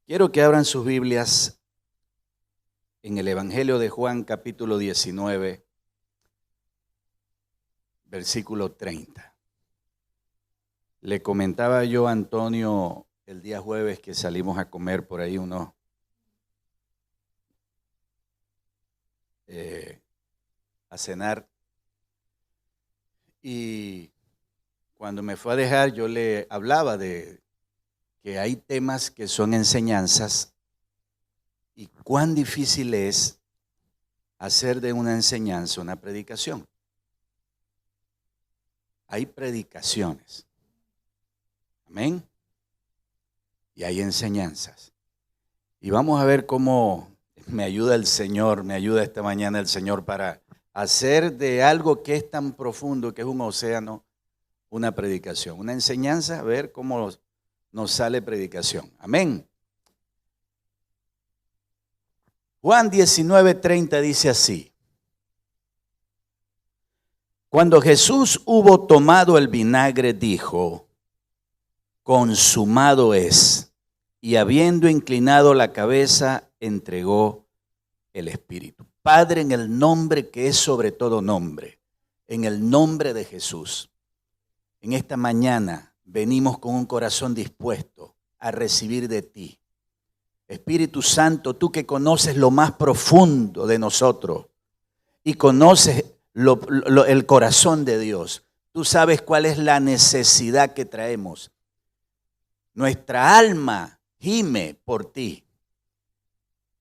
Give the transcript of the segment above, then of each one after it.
Quiero que abran sus Biblias en el Evangelio de Juan, capítulo 19, versículo 30. Le comentaba yo a Antonio el día jueves que salimos a comer por ahí a cenar. Y cuando me fue a dejar, yo le hablaba de que hay temas que son enseñanzas y cuán difícil es hacer de una enseñanza una predicación. Hay predicaciones, amén, y hay enseñanzas. Y vamos a ver cómo me ayuda el Señor, me ayuda esta mañana el Señor para hacer de algo que es tan profundo, que es un océano, una predicación, una enseñanza, a ver cómo nos sale predicación. Amén. Juan 19:30 dice así: cuando Jesús hubo tomado el vinagre, dijo: consumado es. Y habiendo inclinado la cabeza, entregó el Espíritu. Padre, en el nombre que es sobre todo nombre, en el nombre de Jesús, en esta mañana venimos con un corazón dispuesto a recibir de ti. Espíritu Santo, tú que conoces lo más profundo de nosotros y conoces el corazón de Dios, tú sabes cuál es la necesidad que traemos. Nuestra alma gime por ti.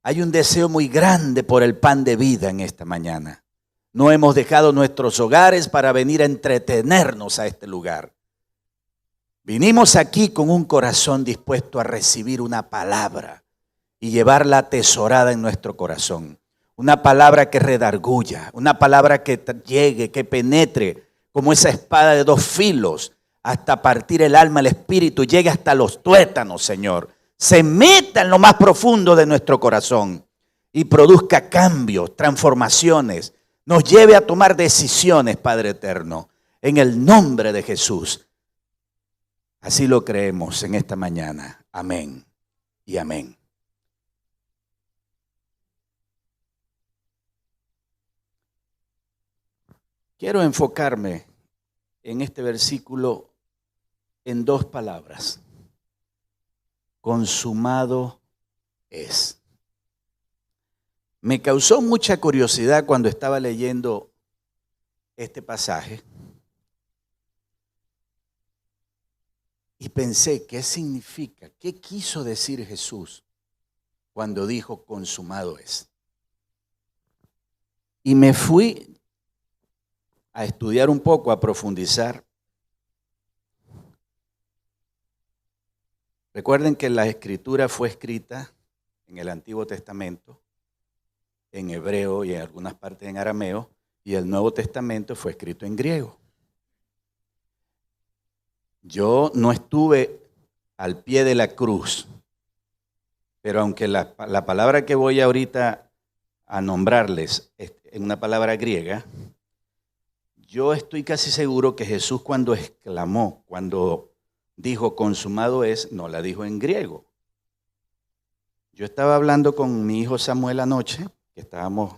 Hay un deseo muy grande por el pan de vida en esta mañana. No hemos dejado nuestros hogares para venir a entretenernos a este lugar. Vinimos aquí con un corazón dispuesto a recibir una palabra y llevarla atesorada en nuestro corazón. Una palabra que redarguya, una palabra que llegue, que penetre como esa espada de dos filos hasta partir el alma, el espíritu, llegue hasta los tuétanos, Señor. Se meta en lo más profundo de nuestro corazón y produzca cambios, transformaciones, nos lleve a tomar decisiones, Padre eterno, en el nombre de Jesús. Así lo creemos en esta mañana. Amén y amén. Quiero enfocarme en este versículo en dos palabras. Consumado es. Me causó mucha curiosidad cuando estaba leyendo este pasaje y pensé, ¿qué significa? ¿Qué quiso decir Jesús cuando dijo consumado es? Y me fui a estudiar un poco, a profundizar. Recuerden que la Escritura fue escrita en el Antiguo Testamento, en hebreo y en algunas partes en arameo, y el Nuevo Testamento fue escrito en griego. Yo no estuve al pie de la cruz, pero aunque la palabra que voy ahorita a nombrarles es una palabra griega, yo estoy casi seguro que Jesús cuando exclamó, cuando dijo consumado es, no la dijo en griego. Yo estaba hablando con mi hijo Samuel anoche, que estábamos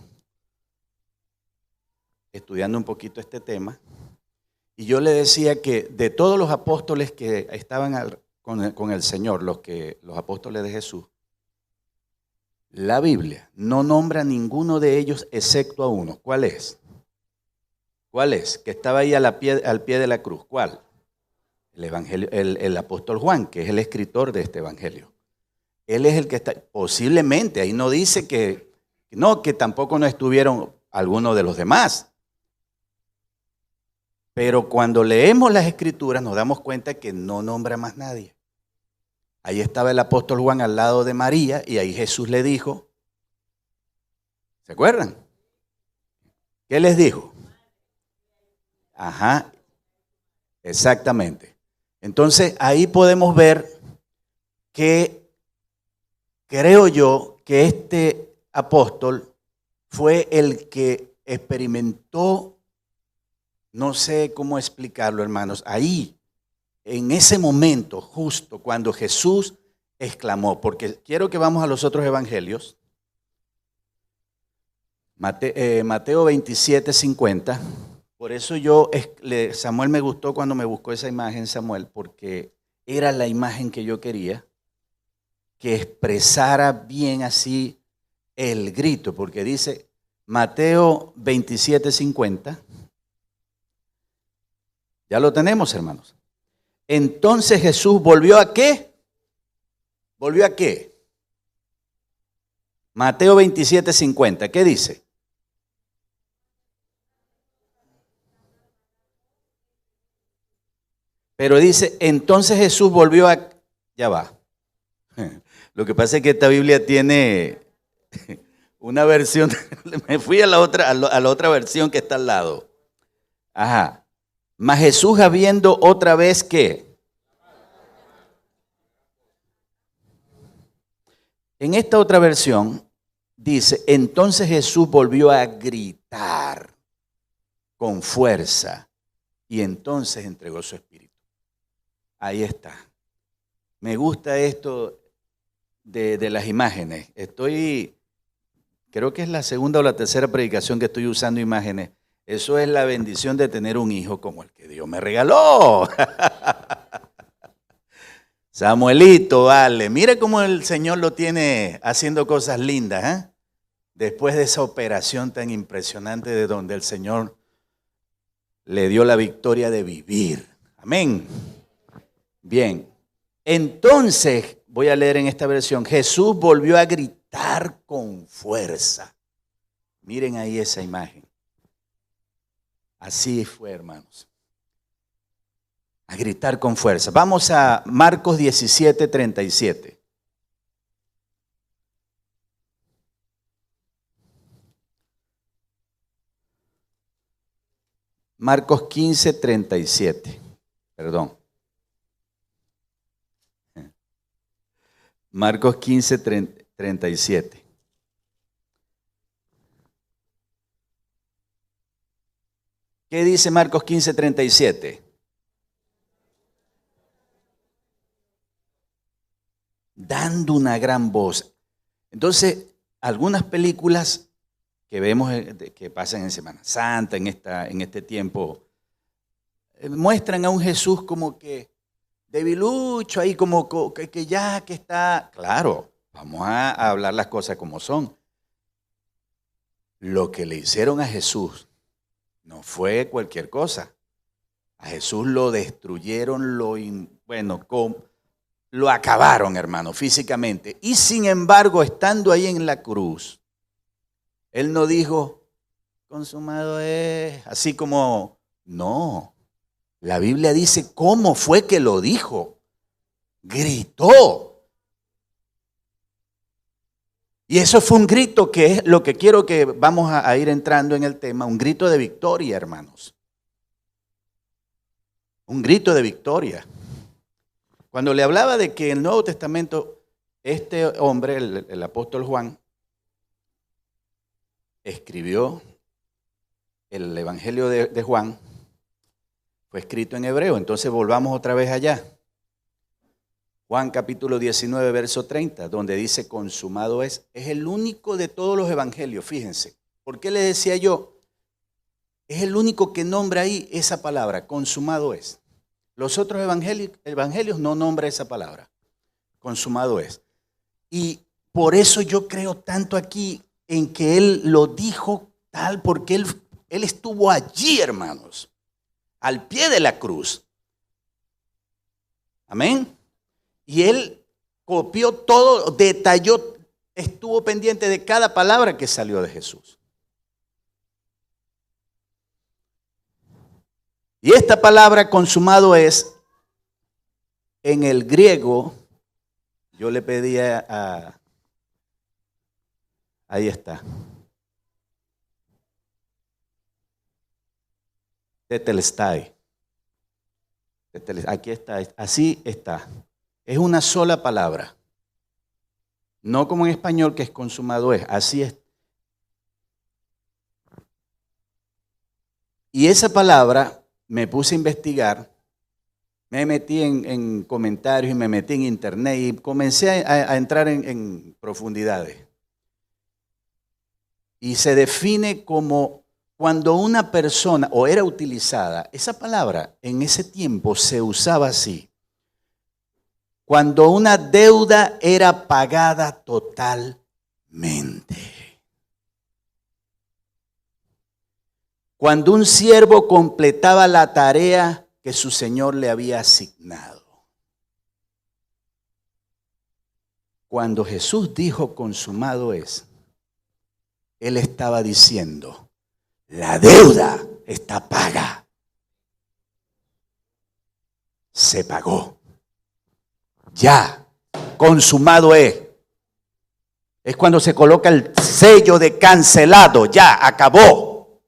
estudiando un poquito este tema, y yo le decía que de todos los apóstoles que estaban con el Señor, los apóstoles de Jesús, la Biblia no nombra a ninguno de ellos excepto a uno. ¿Cuál es? ¿Cuál es? Que estaba ahí al pie de la cruz. ¿Cuál? El evangelio, el apóstol Juan, que es el escritor de este evangelio. Él es el que está, posiblemente, ahí no dice que tampoco no estuvieron algunos de los demás. Pero cuando leemos las escrituras nos damos cuenta que no nombra más nadie. Ahí estaba el apóstol Juan al lado de María y ahí Jesús le dijo, ¿se acuerdan? ¿Qué les dijo? Ajá, exactamente. Entonces ahí podemos ver que creo yo que este apóstol fue el que experimentó, no sé cómo explicarlo, hermanos, ahí, en ese momento, justo cuando Jesús exclamó, porque quiero que vamos a los otros evangelios. Mateo 27, 50. Por eso Samuel me gustó cuando me buscó esa imagen, Samuel, porque era la imagen que yo quería, que expresara bien así el grito, porque dice Mateo 27, 50. Ya lo tenemos, hermanos. Entonces Jesús volvió ¿a qué? ¿Volvió a qué? Mateo 27, 50. ¿Qué dice? Pero dice, entonces Jesús volvió a... Ya va. Lo que pasa es que esta Biblia tiene una versión, me fui a la otra versión que está al lado. Ajá. Mas Jesús habiendo otra vez ¿qué? En esta otra versión dice, entonces Jesús volvió a gritar con fuerza y entonces entregó su espíritu. Ahí está. Me gusta esto de las imágenes. Creo que es la segunda o la tercera predicación que estoy usando imágenes. Eso es la bendición de tener un hijo como el que Dios me regaló. Samuelito, vale. Mira cómo el Señor lo tiene haciendo cosas lindas, ¿eh? Después de esa operación tan impresionante de donde el Señor le dio la victoria de vivir. Amén. Bien. Entonces, voy a leer en esta versión, Jesús volvió a gritar con fuerza. Miren ahí esa imagen. Así fue, hermanos. A gritar con fuerza. Vamos a Marcos 17, 37. Marcos 15, 37. Perdón. Marcos 15, 37. ¿Qué dice Marcos 15, 37? Dando una gran voz. Entonces, algunas películas que vemos que pasan en Semana Santa, en este tiempo, muestran a un Jesús como que debilucho ahí, como que ya que está. Claro, vamos a hablar las cosas como son. Lo que le hicieron a Jesús no fue cualquier cosa. A Jesús lo destruyeron, lo acabaron, hermano, físicamente. Y sin embargo, estando ahí en la cruz, Él no dijo, consumado es, así como, no. La Biblia dice cómo fue que lo dijo. Gritó. Y eso fue un grito que es lo que quiero que vamos a ir entrando en el tema, un grito de victoria, hermanos. Un grito de victoria. Cuando le hablaba de que en el Nuevo Testamento, este hombre, el apóstol Juan, escribió el Evangelio de Juan, fue escrito en hebreo. Entonces volvamos otra vez allá. Juan capítulo 19, verso 30, donde dice consumado es. Es el único de todos los evangelios, fíjense. ¿Por qué le decía yo? Es el único que nombra ahí esa palabra, consumado es. Los otros evangelios no nombran esa palabra, consumado es. Y por eso yo creo tanto aquí en que Él lo dijo tal, porque Él estuvo allí, hermanos, al pie de la cruz. Amén. Y Él copió todo, detalló, estuvo pendiente de cada palabra que salió de Jesús. Y esta palabra consumado es, en el griego, yo le pedía ahí está. Tetelestai. Aquí está, así está. Es una sola palabra. No como en español que es consumado es, así es. Y esa palabra me puse a investigar Me metí en comentarios y me metí en internet y comencé a entrar en profundidades. Y se define como cuando una persona, o era utilizada, esa palabra en ese tiempo se usaba así, cuando una deuda era pagada totalmente. Cuando un siervo completaba la tarea que su señor le había asignado. Cuando Jesús dijo consumado es, Él estaba diciendo, la deuda está paga. Se pagó. Ya, consumado es. Es cuando se coloca el sello de cancelado, ya, acabó.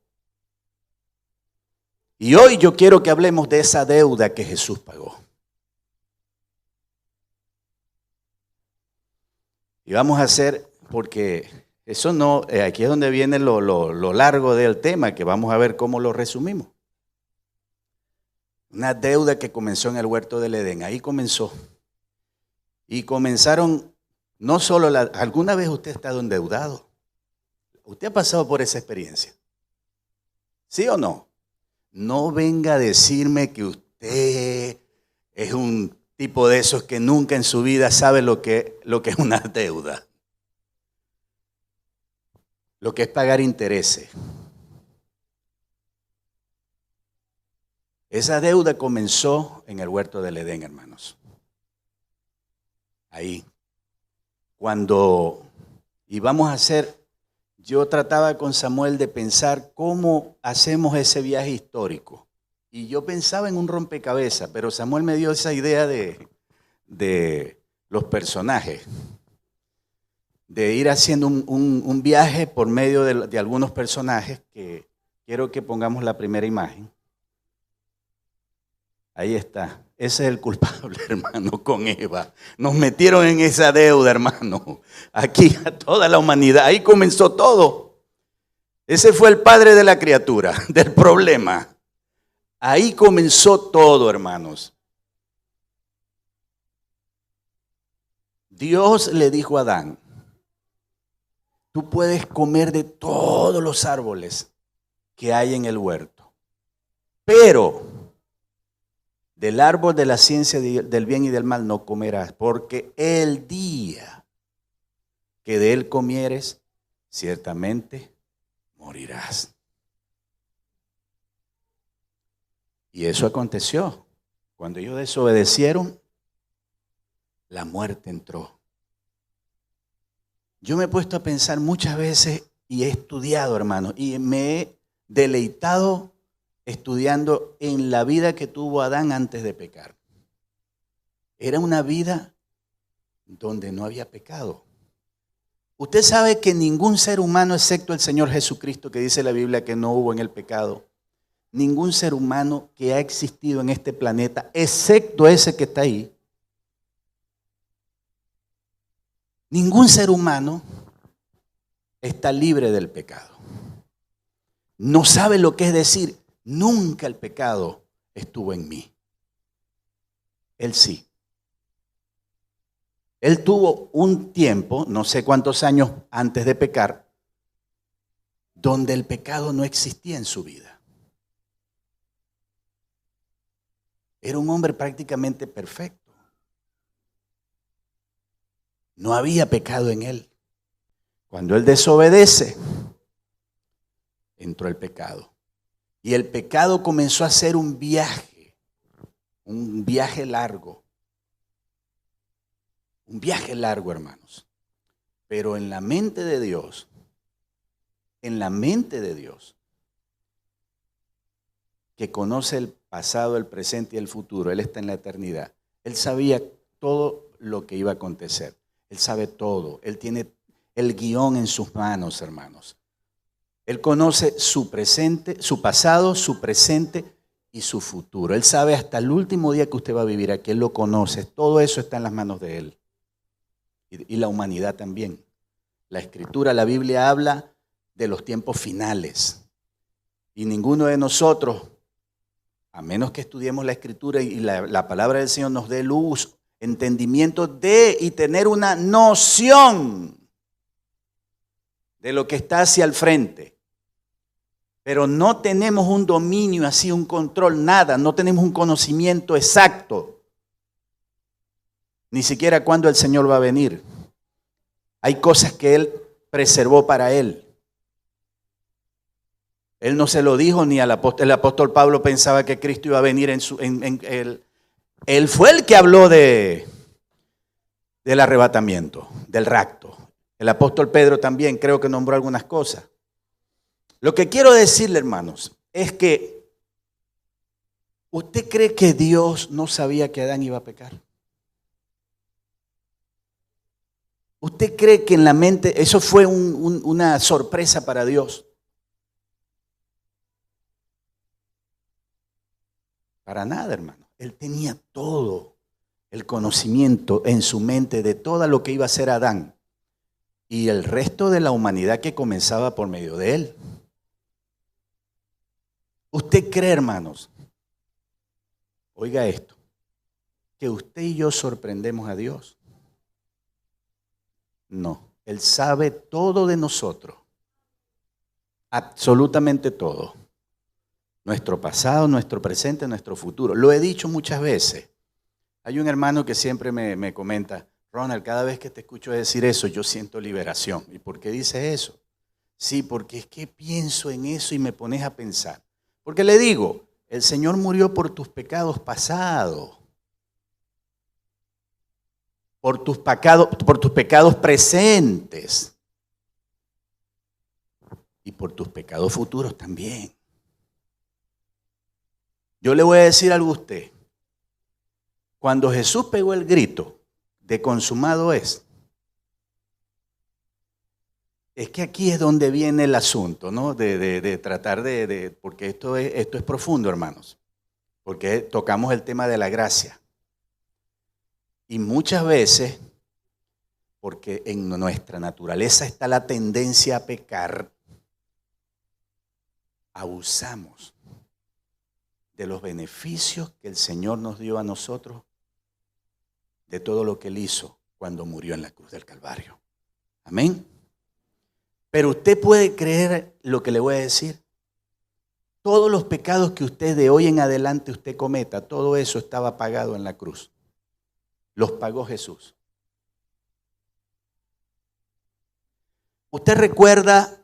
Y hoy yo quiero que hablemos de esa deuda que Jesús pagó. Y vamos a hacer, porque eso no, aquí es donde viene lo largo del tema, que vamos a ver cómo lo resumimos. Una deuda que comenzó en el huerto del Edén, ahí comenzó. Y comenzaron, no solo, ¿alguna vez usted ha estado endeudado? ¿Usted ha pasado por esa experiencia? ¿Sí o no? No venga a decirme que usted es un tipo de esos que nunca en su vida sabe lo que es una deuda. Lo que es pagar intereses. Esa deuda comenzó en el huerto del Edén, hermanos. Ahí. Cuando íbamos a hacer, yo trataba con Samuel de pensar cómo hacemos ese viaje histórico. Y yo pensaba en un rompecabezas, pero Samuel me dio esa idea de los personajes. De ir haciendo un viaje por medio de algunos personajes que quiero que pongamos la primera imagen. Ahí está. Ese es el culpable, hermano, con Eva. Nos metieron en esa deuda, hermano. Aquí a toda la humanidad. Ahí comenzó todo. Ese fue el padre de la criatura, del problema. Ahí comenzó todo, hermanos. Dios le dijo a Adán, tú puedes comer de todos los árboles que hay en el huerto, pero del árbol de la ciencia del bien y del mal no comerás, porque el día que de él comieres, ciertamente morirás. Y eso aconteció. Cuando ellos desobedecieron, la muerte entró. Yo me he puesto a pensar muchas veces y he estudiado, hermano, y me he deleitado estudiando en la vida que tuvo Adán antes de pecar. Era una vida donde no había pecado. Usted sabe que ningún ser humano, excepto el Señor Jesucristo, que dice la Biblia que no hubo en el pecado, ningún ser humano que ha existido en este planeta, excepto ese que está ahí, ningún ser humano está libre del pecado. No sabe lo que es decir, nunca el pecado estuvo en mí. Él sí. Él tuvo un tiempo, no sé cuántos años antes de pecar, donde el pecado no existía en su vida. Era un hombre prácticamente perfecto. No había pecado en él. Cuando él desobedece, entró el pecado. Y el pecado comenzó a ser un viaje largo. Un viaje largo, hermanos. Pero en la mente de Dios, que conoce el pasado, el presente y el futuro, Él está en la eternidad. Él sabía todo lo que iba a acontecer. Él sabe todo. Él tiene el guión en sus manos, hermanos. Él conoce su presente, su pasado, su presente y su futuro. Él sabe hasta el último día que usted va a vivir aquí. Él lo conoce. Todo eso está en las manos de Él. Y la humanidad también. La Escritura, la Biblia habla de los tiempos finales. Y ninguno de nosotros A menos que estudiemos la Escritura y la palabra del Señor nos dé luz, entendimiento de y tener una noción de lo que está hacia el frente. Pero no tenemos un dominio así, un control, nada. No tenemos un conocimiento exacto. Ni siquiera cuándo el Señor va a venir. Hay cosas que Él preservó para Él. Él no se lo dijo ni al apóstol. El apóstol Pablo pensaba que Cristo iba a venir Él fue el que habló del arrebatamiento, del rapto. El apóstol Pedro también creo que nombró algunas cosas. Lo que quiero decirle, hermanos, es que ¿usted cree que Dios no sabía que Adán iba a pecar? ¿Usted cree que en la mente eso fue una sorpresa para Dios? Para nada, hermano. Él tenía todo el conocimiento en su mente de todo lo que iba a hacer Adán y el resto de la humanidad que comenzaba por medio de él. ¿Usted cree, hermanos? Oiga esto, que usted y yo sorprendemos a Dios. No, Él sabe todo de nosotros, absolutamente todo. Nuestro pasado, nuestro presente, nuestro futuro. Lo he dicho muchas veces. Hay un hermano que siempre me comenta, Ronald, cada vez que te escucho decir eso, yo siento liberación. ¿Y por qué dices eso? Sí, porque es que pienso en eso y me pones a pensar. Porque le digo, el Señor murió por tus pecados pasados, por tus pecados presentes y por tus pecados futuros también. Yo le voy a decir algo a usted. Cuando Jesús pegó el grito de consumado es que aquí es donde viene el asunto, ¿no? De tratar porque esto es profundo, hermanos, porque tocamos el tema de la gracia. Y muchas veces, porque en nuestra naturaleza está la tendencia a pecar, abusamos de los beneficios que el Señor nos dio a nosotros, de todo lo que Él hizo cuando murió en la cruz del Calvario. Amén. Pero usted puede creer lo que le voy a decir. Todos los pecados que usted de hoy en adelante usted cometa, todo eso estaba pagado en la cruz. Los pagó Jesús. ¿Usted recuerda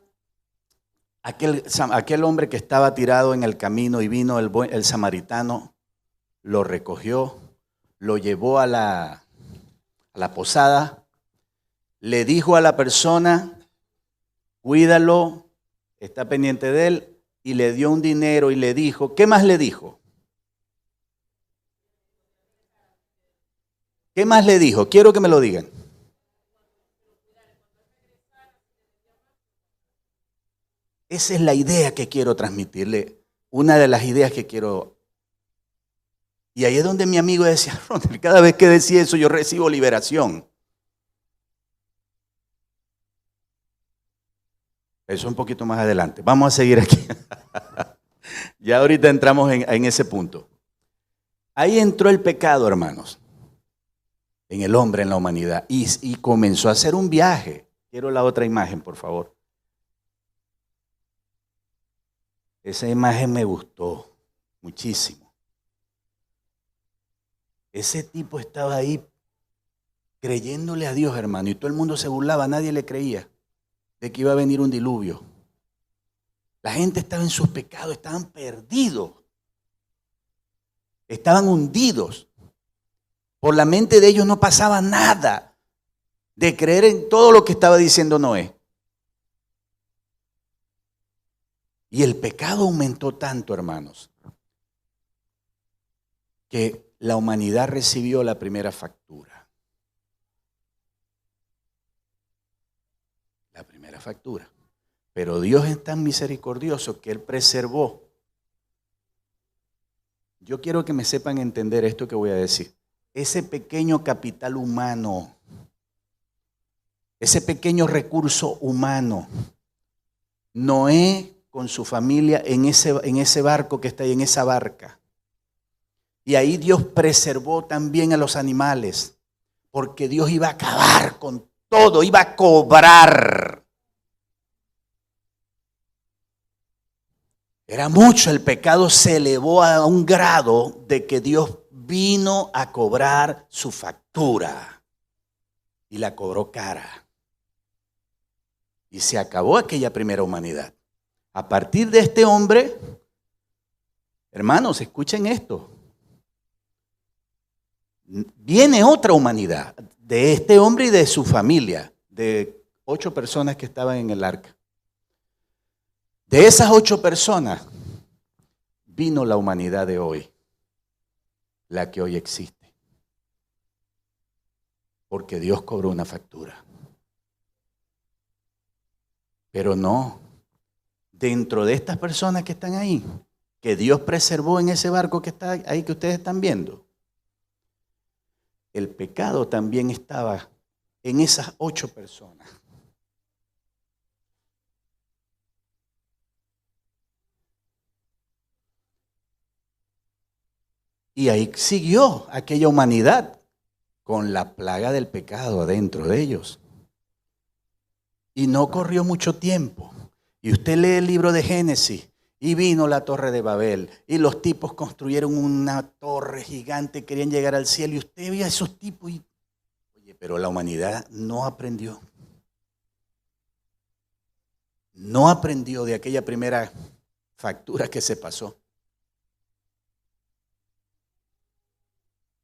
aquel hombre que estaba tirado en el camino y vino el samaritano, lo recogió, lo llevó a la posada, le dijo a la persona, cuídalo, está pendiente de él, y le dio un dinero y le dijo, ¿qué más le dijo? ¿Qué más le dijo? Quiero que me lo digan. Esa es la idea que quiero transmitirle, una de las ideas que quiero. Y ahí es donde mi amigo decía, Ronald, cada vez que decía eso yo recibo liberación. Eso un poquito más adelante. Vamos a seguir aquí. Ya ahorita entramos en ese punto. Ahí entró el pecado, hermanos, en el hombre, en la humanidad, y comenzó a hacer un viaje. Quiero la otra imagen, por favor. Esa imagen me gustó muchísimo. Ese tipo estaba ahí creyéndole a Dios, hermano, y todo el mundo se burlaba, nadie le creía de que iba a venir un diluvio. La gente estaba en sus pecados, estaban perdidos, estaban hundidos. Por la mente de ellos no pasaba nada de creer en todo lo que estaba diciendo Noé. Y el pecado aumentó tanto, hermanos, que la humanidad recibió la primera factura. La primera factura. Pero Dios es tan misericordioso que Él preservó. Yo quiero que me sepan entender esto que voy a decir. Ese pequeño capital humano, ese pequeño recurso humano, Noé con su familia en ese barco que está ahí, en esa barca, Y ahí Dios preservó también a los animales, porque Dios iba a acabar con todo, iba a cobrar. Era mucho, el pecado se elevó a un grado de que Dios vino a cobrar su factura y la cobró cara. Y se acabó aquella primera humanidad. A partir de este hombre, hermanos, escuchen esto. Viene otra humanidad de este hombre y de su familia, de 8 personas que estaban en el arca. De esas 8 personas vino la humanidad de hoy, la que hoy existe. Porque Dios cobró una factura. Pero no, dentro de estas personas que están ahí, que Dios preservó en ese barco que está ahí que ustedes están viendo, el pecado también estaba en esas 8 personas. Y ahí siguió aquella humanidad con la plaga del pecado adentro de ellos. Y no corrió mucho tiempo. Y usted lee el libro de Génesis y vino la torre de Babel. Y los tipos construyeron una torre gigante, querían llegar al cielo. Y usted veía a esos tipos y... Oye, pero la humanidad no aprendió. No aprendió de aquella primera factura que se pasó.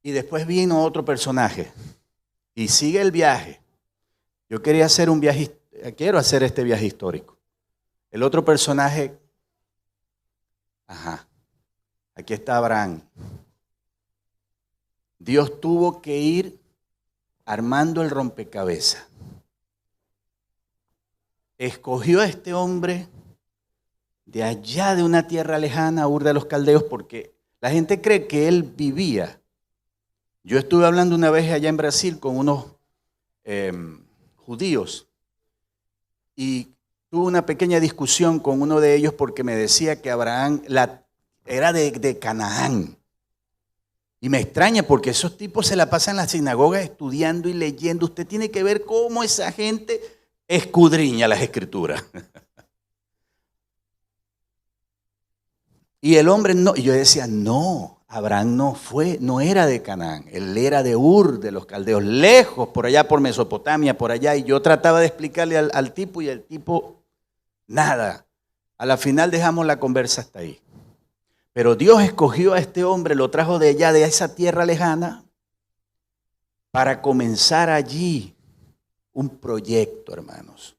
Y después vino otro personaje y sigue el viaje. Yo quería hacer un viaje, quiero hacer este viaje histórico. El otro personaje, aquí está Abraham. Dios tuvo que ir armando el rompecabezas. Escogió a este hombre de allá de una tierra lejana, Ur de los Caldeos, porque la gente cree que él vivía. Yo estuve hablando una vez allá en Brasil con unos judíos y tuve una pequeña discusión con uno de ellos porque me decía que Abraham era de Canaán. Y me extraña porque esos tipos se la pasan en la sinagoga estudiando y leyendo. Usted tiene que ver cómo esa gente escudriña las escrituras. Y el hombre no, y yo decía, no. Abraham no era de Canaán, él era de Ur, de los Caldeos, lejos, por allá por Mesopotamia, por allá, y yo trataba de explicarle al tipo y el tipo, nada. A la final dejamos la conversa hasta ahí. Pero Dios escogió a este hombre, lo trajo de allá, de esa tierra lejana, para comenzar allí un proyecto, hermanos.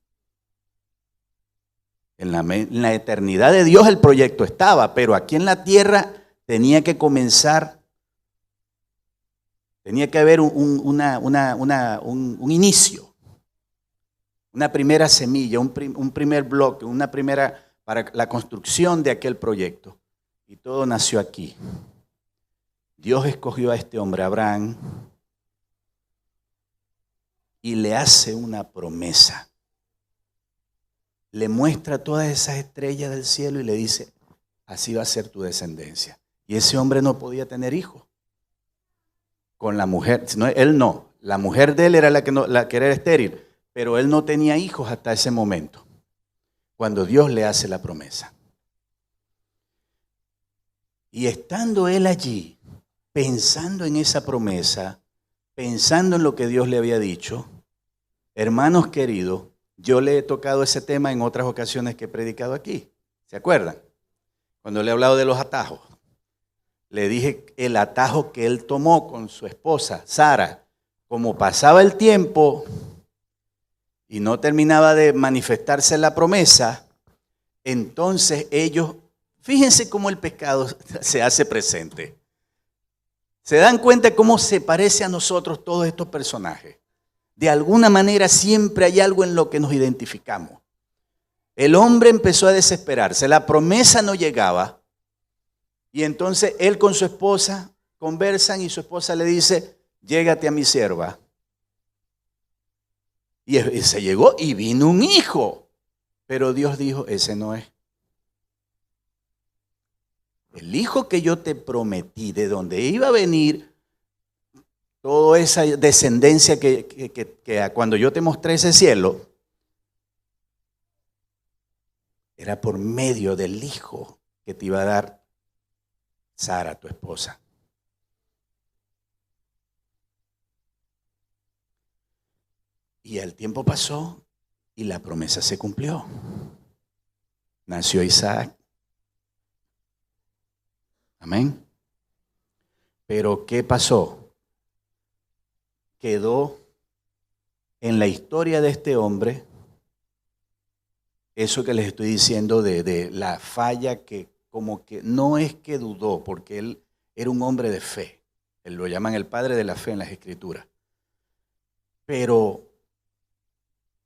En la eternidad de Dios el proyecto estaba, pero aquí en la tierra tenía que comenzar, tenía que haber un inicio, una primera semilla, un primer bloque, una primera para la construcción de aquel proyecto. Y todo nació aquí. Dios escogió a este hombre, Abraham, y le hace una promesa. Le muestra todas esas estrellas del cielo y le dice, así va a ser tu descendencia. Y ese hombre no podía tener hijos con la mujer. Él no. La mujer de él era la que era estéril, pero él no tenía hijos hasta ese momento, cuando Dios le hace la promesa. Y estando él allí, pensando en esa promesa, pensando en lo que Dios le había dicho, hermanos queridos, yo le he tocado ese tema en otras ocasiones que he predicado aquí. ¿Se acuerdan? Cuando le he hablado de los atajos. Le dije el atajo que él tomó con su esposa, Sara. Como pasaba el tiempo y no terminaba de manifestarse la promesa, entonces ellos, fíjense cómo el pecado se hace presente. ¿Se dan cuenta cómo se parece a nosotros todos estos personajes? De alguna manera siempre hay algo en lo que nos identificamos. El hombre empezó a desesperarse, la promesa no llegaba. Y entonces él con su esposa conversan y su esposa le dice, llégate a mi sierva. Y se llegó y vino un hijo. Pero Dios dijo, ese no es. el hijo que yo te prometí, de donde iba a venir toda esa descendencia que cuando yo te mostré ese cielo, era por medio del hijo que te iba a dar Sara, tu esposa. Y el tiempo pasó y la promesa se cumplió. Nació Isaac. Amén. Pero ¿qué pasó? Quedó en la historia de este hombre eso que les estoy diciendo de la falla, que como que no es que dudó, porque él era un hombre de fe. Él lo llaman el padre de la fe en las Escrituras. Pero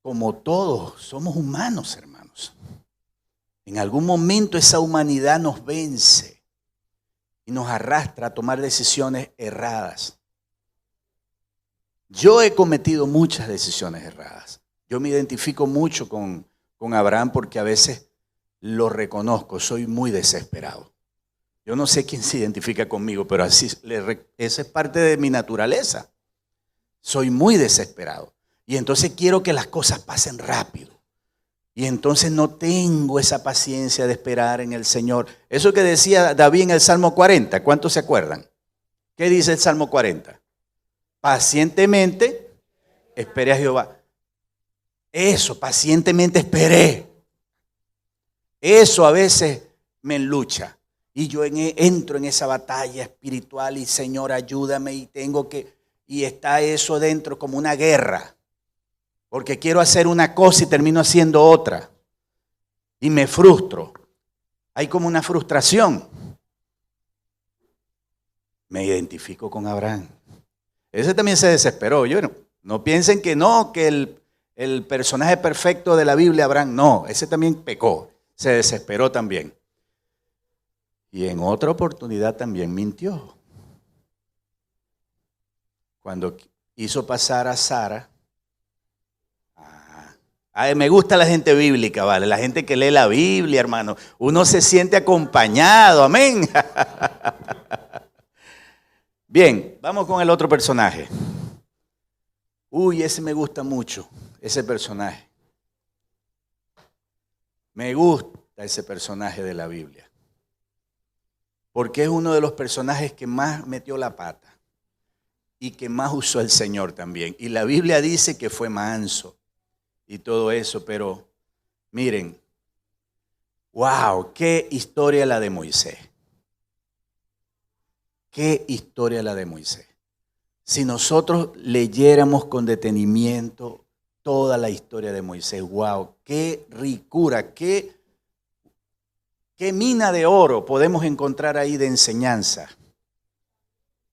como todos, somos humanos, hermanos. En algún momento esa humanidad nos vence y nos arrastra a tomar decisiones erradas. Yo he cometido muchas decisiones erradas. Yo me identifico mucho con Abraham porque a veces lo reconozco, soy muy desesperado. Yo no sé quién se identifica conmigo, pero así esa es parte de mi naturaleza. Soy muy desesperado y entonces quiero que las cosas pasen rápido. Y entonces no tengo esa paciencia de esperar en el Señor. Eso que decía David en el Salmo 40, ¿cuántos se acuerdan? ¿Qué dice el Salmo 40? Pacientemente esperé a Jehová. Eso, pacientemente esperé. Eso a veces me enlucha. Y yo entro en esa batalla espiritual y Señor, ayúdame y está eso dentro como una guerra. Porque quiero hacer una cosa y termino haciendo otra. Y me frustro. Hay como una frustración. Me identifico con Abraham. Ese también se desesperó. No piensen que no, que el personaje perfecto de la Biblia, Abraham, no. Ese también pecó. Se desesperó también. Y en otra oportunidad también mintió. Cuando hizo pasar a Sara. Me gusta la gente bíblica, ¿vale? La gente que lee la Biblia, hermano. Uno se siente acompañado, amén. Bien, vamos con el otro personaje. Uy, ese me gusta mucho, ese personaje. Me gusta ese personaje de la Biblia. Porque es uno de los personajes que más metió la pata y que más usó el Señor también. Y la Biblia dice que fue manso y todo eso, pero miren, wow, qué historia la de Moisés. Qué historia la de Moisés. Si nosotros leyéramos con detenimiento toda la historia de Moisés, wow, qué ricura, qué mina de oro podemos encontrar ahí de enseñanza.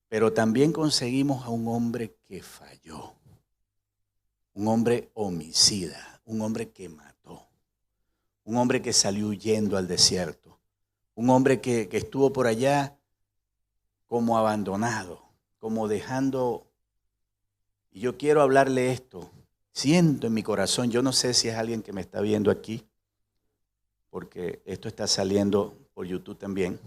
Pero también conseguimos a un hombre que falló. Un hombre homicida, un hombre que mató, un hombre que salió huyendo al desierto, un hombre que estuvo por allá como abandonado, como dejando. Y yo quiero hablarle esto, siento en mi corazón, yo no sé si es alguien que me está viendo aquí, porque esto está saliendo por YouTube también.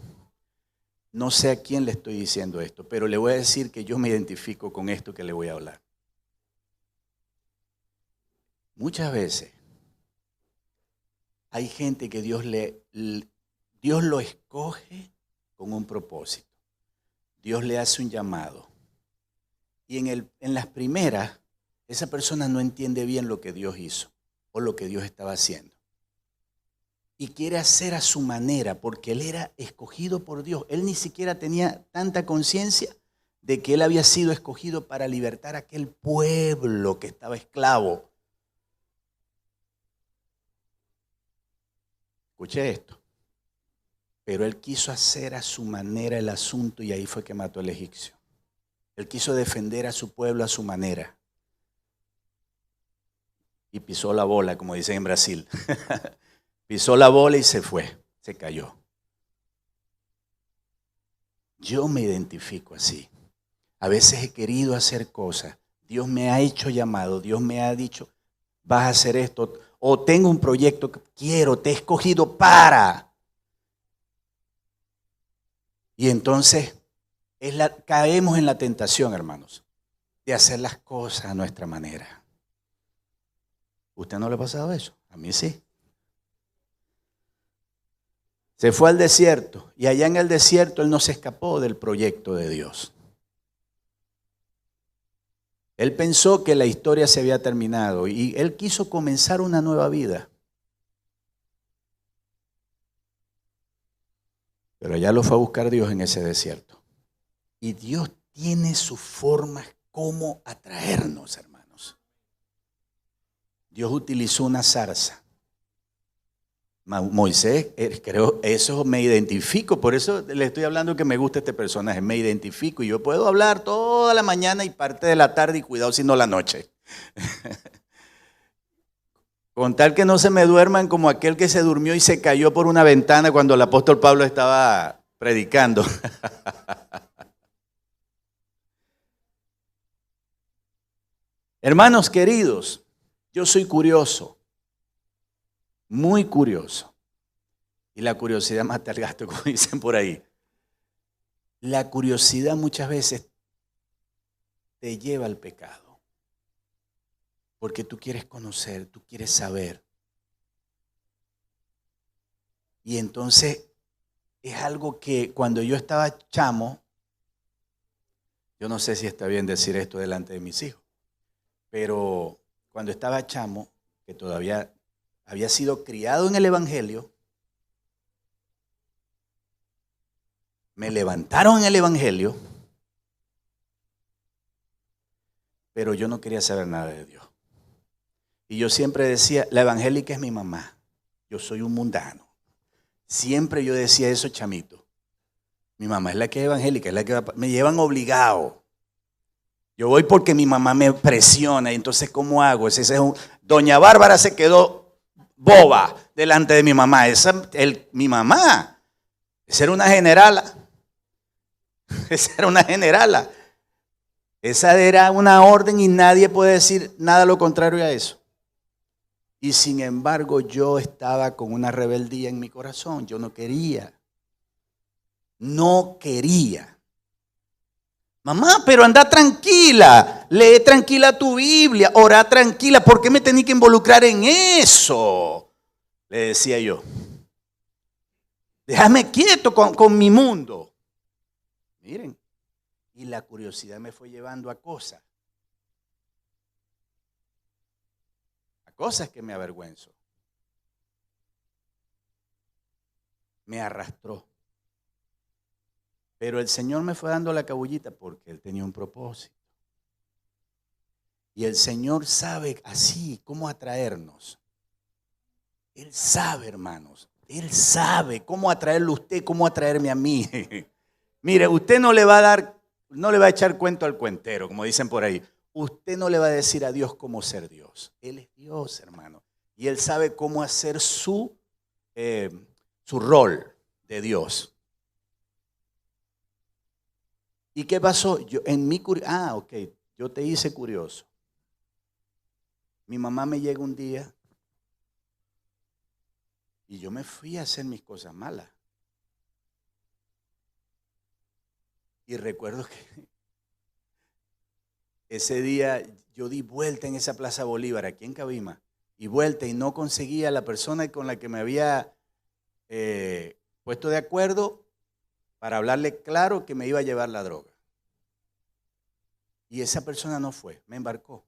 No sé a quién le estoy diciendo esto, pero le voy a decir que yo me identifico con esto que le voy a hablar. Muchas veces hay gente que Dios lo escoge con un propósito. Dios le hace un llamado. Y en las primeras, esa persona no entiende bien lo que Dios hizo o lo que Dios estaba haciendo. Y quiere hacer a su manera porque él era escogido por Dios. Él ni siquiera tenía tanta conciencia de que él había sido escogido para libertar a aquel pueblo que estaba esclavo. Escuché esto. Pero él quiso hacer a su manera el asunto y ahí fue que mató al egipcio. Él quiso defender a su pueblo a su manera. Y pisó la bola, como dicen en Brasil. Pisó la bola y se fue, se cayó. Yo me identifico así. A veces he querido hacer cosas. Dios me ha hecho llamado, Dios me ha dicho, vas a hacer esto. O tengo un proyecto que quiero, te he escogido para. Y entonces caemos en la tentación, hermanos, de hacer las cosas a nuestra manera. ¿Usted no le ha pasado eso? A mí sí. Se fue al desierto y allá en el desierto él no se escapó del proyecto de Dios. Él pensó que la historia se había terminado y él quiso comenzar una nueva vida. Pero allá lo fue a buscar Dios en ese desierto. Y Dios tiene sus formas como atraernos, hermanos. Dios utilizó una zarza. Moisés, creo, eso me identifico, por eso le estoy hablando que me gusta este personaje, me identifico y yo puedo hablar toda la mañana y parte de la tarde y cuidado si no la noche. Con tal que no se me duerman como aquel que se durmió y se cayó por una ventana cuando el apóstol Pablo estaba predicando. Hermanos queridos, yo soy curioso. Muy curioso. Y la curiosidad mata al gato, como dicen por ahí. La curiosidad muchas veces te lleva al pecado. Porque tú quieres conocer, tú quieres saber. Y entonces es algo que cuando yo estaba chamo, yo no sé si está bien decir esto delante de mis hijos, pero cuando estaba chamo, que todavía había sido criado en el Evangelio, me levantaron en el Evangelio, pero yo no quería saber nada de Dios. Y yo siempre decía, la evangélica es mi mamá, yo soy un mundano. Siempre yo decía eso, chamito. Mi mamá es la que es evangélica, es la que me llevan obligado. Yo voy porque mi mamá me presiona, y entonces ¿cómo hago? Doña Bárbara se quedó boba delante de mi mamá. Mi mamá, esa era una generala. Esa era una generala. Esa era una orden y nadie puede decir nada lo contrario a eso. Y sin embargo yo estaba con una rebeldía en mi corazón. Yo no quería. No quería. Mamá, pero anda tranquila, lee tranquila tu Biblia, ora tranquila, ¿por qué me tenía que involucrar en eso? Le decía yo. Déjame quieto con mi mundo. Miren, y la curiosidad me fue llevando a cosas que me avergüenzo. Me arrastró. Pero el Señor me fue dando la cabullita porque Él tenía un propósito. Y el Señor sabe así cómo atraernos. Él sabe, hermanos. Él sabe cómo atraerlo a usted, cómo atraerme a mí. Mire, usted no le va a echar cuento al cuentero, como dicen por ahí. Usted no le va a decir a Dios cómo ser Dios. Él es Dios, hermano. Y Él sabe cómo hacer su rol de Dios. ¿Y qué pasó? Yo te hice curioso. Mi mamá me llega un día y yo me fui a hacer mis cosas malas. Y recuerdo que ese día yo di vuelta en esa Plaza Bolívar, aquí en Cabima, y vuelta y no conseguía a la persona con la que me había puesto de acuerdo para hablarle claro que me iba a llevar la droga. Y esa persona no fue, me embarcó.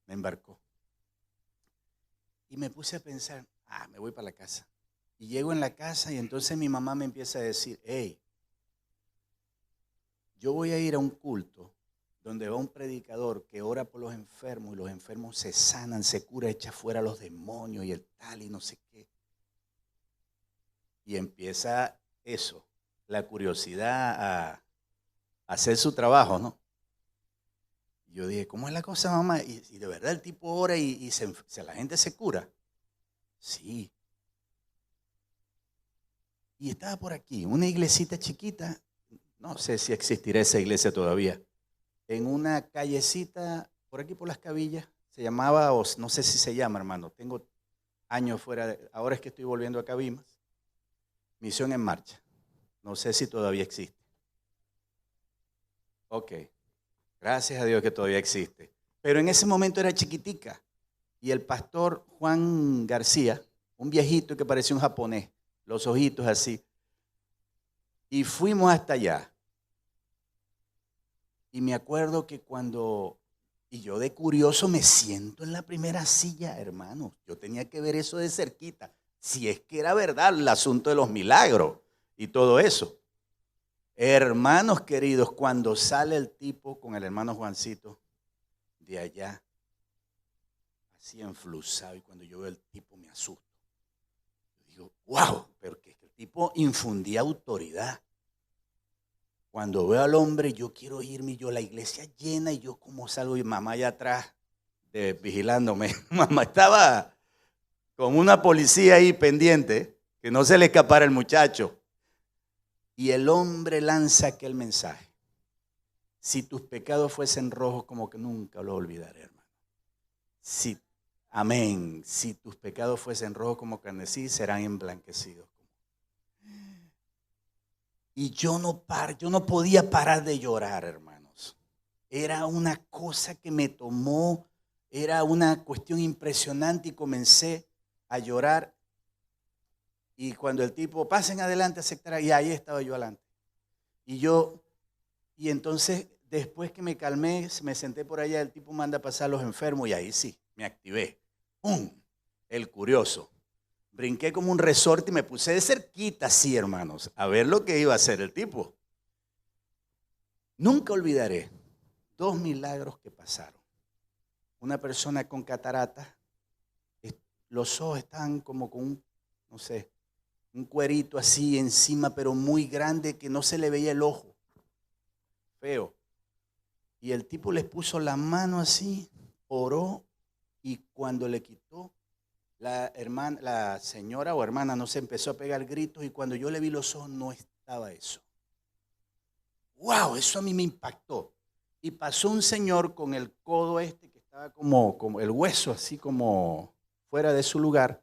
Me embarcó. Y me puse a pensar, me voy para la casa. Y llego en la casa y entonces mi mamá me empieza a decir, hey, yo voy a ir a un culto donde va un predicador que ora por los enfermos y los enfermos se sanan, se cura, echa fuera a los demonios y el tal y no sé qué. Y empieza eso, la curiosidad a hacer su trabajo, ¿no? Yo dije, ¿cómo es la cosa, mamá? Y de verdad el tipo ora y la gente se cura. Sí. Y estaba por aquí, una iglesita chiquita, no sé si existirá esa iglesia todavía, en una callecita, por aquí por las Cabillas, se llamaba, o no sé si se llama, hermano, tengo años ahora es que estoy volviendo a Cabimas. Misión en Marcha. No sé si todavía existe. Ok, gracias a Dios que todavía existe. Pero en ese momento era chiquitica. Y el pastor Juan García, un viejito que parecía un japonés, los ojitos así. Y fuimos hasta allá. Y me acuerdo que y yo de curioso me siento en la primera silla, hermano. Yo tenía que ver eso de cerquita. Si es que era verdad el asunto de los milagros y todo eso. Hermanos queridos, cuando sale el tipo con el hermano Juancito de allá, así enflusado, y cuando yo veo el tipo me asusto. Yo digo, wow, pero que el tipo infundía autoridad. Cuando veo al hombre, yo quiero irme, la iglesia llena, y yo como salgo, y mamá allá atrás vigilándome. Mamá estaba con una policía ahí pendiente, que no se le escapara el muchacho. Y el hombre lanza aquel mensaje. Si tus pecados fuesen rojos, como que nunca lo olvidaré, hermano. Amén. Si tus pecados fuesen rojos como carmesí, serán emblanquecidos. Y yo no podía parar de llorar, hermanos. Era una cosa que me tomó, era una cuestión impresionante y comencé a llorar. Y cuando el tipo, pasen adelante, aceptará, y ahí estaba yo adelante. Y entonces, después que me calmé, me senté por allá, el tipo manda a pasar a los enfermos y ahí sí, me activé. ¡Pum! El curioso. Brinqué como un resorte y me puse de cerquita así, hermanos, a ver lo que iba a hacer el tipo. Nunca olvidaré 2 milagros que pasaron. Una persona con catarata, los ojos estaban como con un cuerito así encima, pero muy grande que no se le veía el ojo. Feo. Y el tipo les puso la mano así, oró, y cuando le quitó, la señora o hermana no se empezó a pegar gritos, y cuando yo le vi los ojos no estaba eso. ¡Wow! Eso a mí me impactó. Y pasó un señor con el codo que estaba como el hueso así como fuera de su lugar,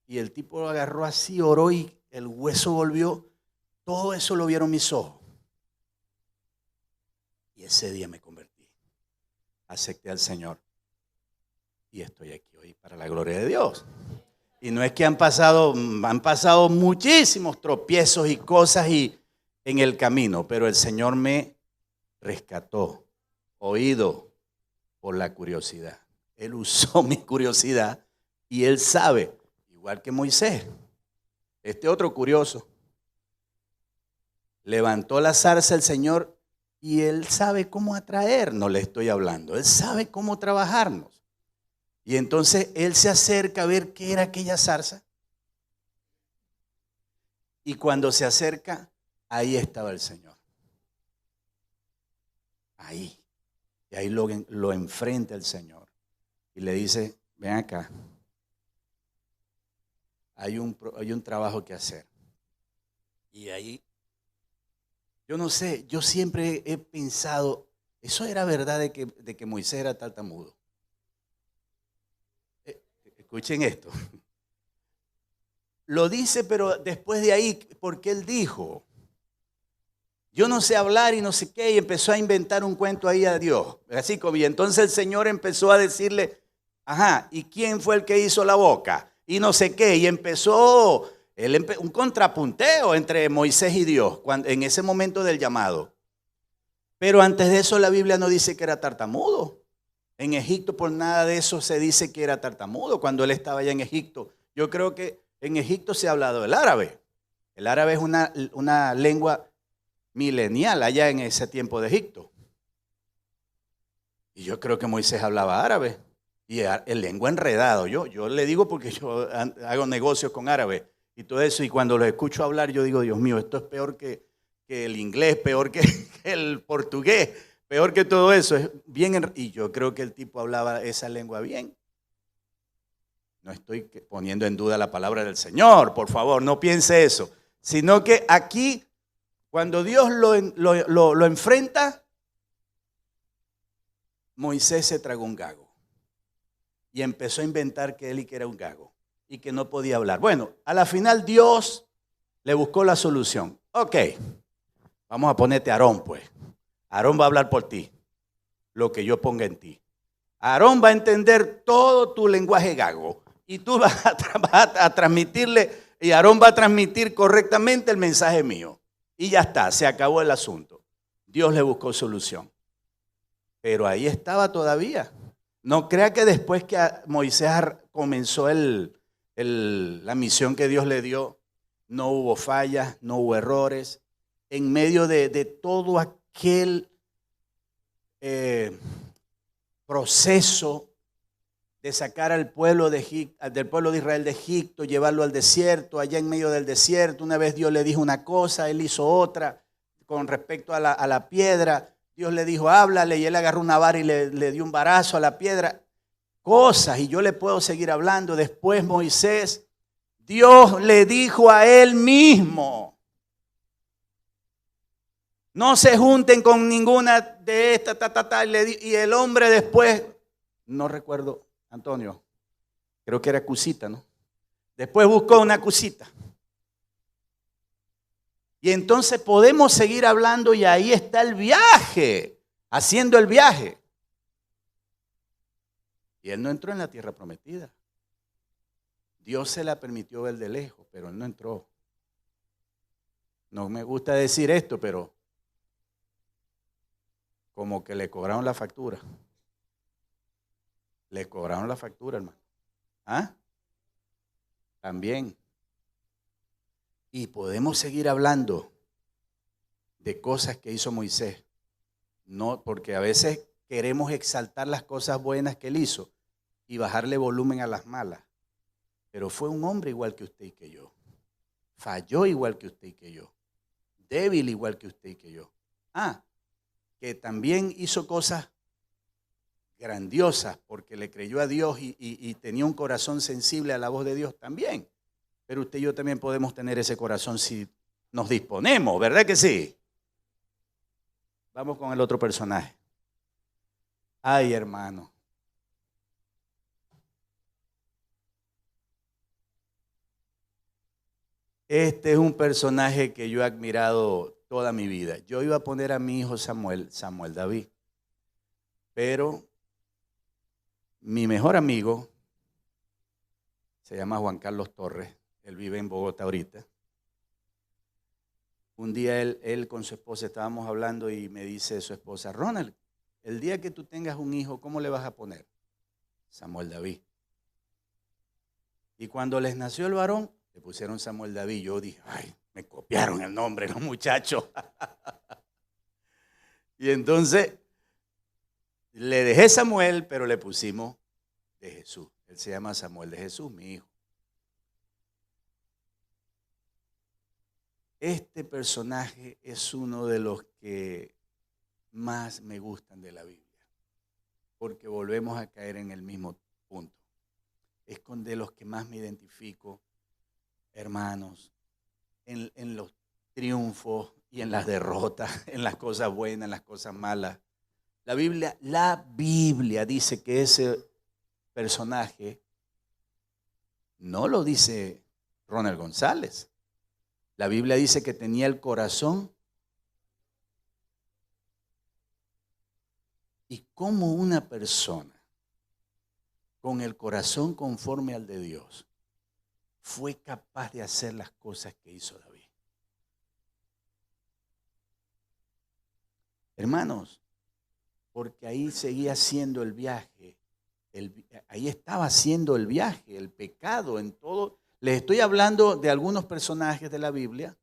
y el tipo lo agarró así, oró y el hueso volvió. Todo eso lo vieron mis ojos. Y ese día me convertí. Acepté al Señor. Y estoy aquí hoy para la gloria de Dios. Y no es que han pasado muchísimos tropiezos y cosas en el camino, pero el Señor me rescató, oído por la curiosidad. Él usó mi curiosidad y Él sabe, igual que Moisés, este otro curioso, levantó la zarza el Señor y Él sabe cómo atraernos, le estoy hablando. Él sabe cómo trabajarnos. Y entonces Él se acerca a ver qué era aquella zarza. Y cuando se acerca, ahí estaba el Señor. Ahí. Y ahí lo enfrenta el Señor. Y le dice, ven acá. Hay un trabajo que hacer. Y ahí, yo no sé, yo siempre he pensado, ¿eso era verdad de que Moisés era tartamudo? Escuchen esto. Lo dice, pero después de ahí, porque él dijo, yo no sé hablar y no sé qué, y empezó a inventar un cuento ahí a Dios. Así como, y entonces el Señor empezó a decirle, ajá, ¿y quién fue el que hizo la boca? Y no sé qué, y empezó un contrapunteo entre Moisés y Dios en ese momento del llamado. Pero antes de eso la Biblia no dice que era tartamudo. En Egipto por nada de eso se dice que era tartamudo cuando él estaba allá en Egipto. Yo creo que en Egipto se ha hablado el árabe. El árabe es una lengua milenial allá en ese tiempo de Egipto. Y yo creo que Moisés hablaba árabe. Y el lengua enredado. Yo le digo porque yo hago negocios con árabes y todo eso. Y cuando los escucho hablar yo digo, Dios mío, esto es peor que el inglés, peor que el portugués. Peor que todo eso, es bien, y yo creo que el tipo hablaba esa lengua bien. No estoy poniendo en duda la palabra del Señor, por favor, no piense eso. Sino que aquí, cuando Dios lo enfrenta, Moisés se tragó un gago. Y empezó a inventar que él y que era un gago. y que no podía hablar. Bueno, a la final Dios le buscó la solución. Ok, vamos a ponerte a Aarón, pues. Aarón va a hablar por ti, lo que yo ponga en ti. Aarón va a entender todo tu lenguaje gago y tú vas a transmitirle, y Aarón va a transmitir correctamente el mensaje mío. Y ya está, se acabó el asunto. Dios le buscó solución. Pero ahí estaba todavía. No crea que después que Moisés comenzó la misión que Dios le dio, no hubo fallas, no hubo errores. En medio de todo aquel proceso de sacar al pueblo del pueblo de Israel de Egipto, llevarlo al desierto, allá en medio del desierto, una vez Dios le dijo una cosa, él hizo otra con respecto a la piedra. Dios le dijo, háblale, y él agarró una vara y le dio un varazo a la piedra. Cosas, y yo le puedo seguir hablando. Después Moisés, Dios le dijo a él mismo, no se junten con ninguna de estas, y el hombre después, no recuerdo, Antonio, creo que era Cusita, ¿no? Después buscó una Cusita. Y entonces podemos seguir hablando y ahí está el viaje, haciendo el viaje. Y él no entró en la tierra prometida. Dios se la permitió ver de lejos, pero él no entró. No me gusta decir esto, pero como que le cobraron la factura. Le cobraron la factura, hermano. ¿Ah? También. Y podemos seguir hablando de cosas que hizo Moisés. No, porque a veces queremos exaltar las cosas buenas que él hizo y bajarle volumen a las malas. Pero fue un hombre igual que usted y que yo. Falló igual que usted y que yo. Débil igual que usted y que yo. Que también hizo cosas grandiosas porque le creyó a Dios y tenía un corazón sensible a la voz de Dios también. Pero usted y yo también podemos tener ese corazón si nos disponemos, ¿verdad que sí? Vamos con el otro personaje. Ay, hermano. Este es un personaje que yo he admirado toda mi vida. Yo iba a poner a mi hijo Samuel David. Pero mi mejor amigo se llama Juan Carlos Torres. Él vive en Bogotá ahorita. Un día él con su esposa estábamos hablando y me dice su esposa, Ronald, el día que tú tengas un hijo, ¿cómo le vas a poner? Samuel David. Y cuando les nació el varón, le pusieron Samuel David. Yo dije, ay, me copiaron el nombre los muchachos. Y entonces le dejé Samuel, pero le pusimos de Jesús. Él se llama Samuel de Jesús, mi hijo. Este personaje es uno de los que más me gustan de la Biblia, porque volvemos a caer en el mismo punto. Es con de los que más me identifico, hermanos, en los triunfos y en las derrotas, en las cosas buenas, en las cosas malas. La Biblia dice que ese personaje no lo dice Ronald González. La Biblia dice que tenía el corazón. Y cómo una persona con el corazón conforme al de Dios fue capaz de hacer las cosas que hizo David. Hermanos, porque ahí seguía haciendo el viaje, ahí estaba haciendo el viaje, el pecado en todo. Les estoy hablando de algunos personajes de la Biblia,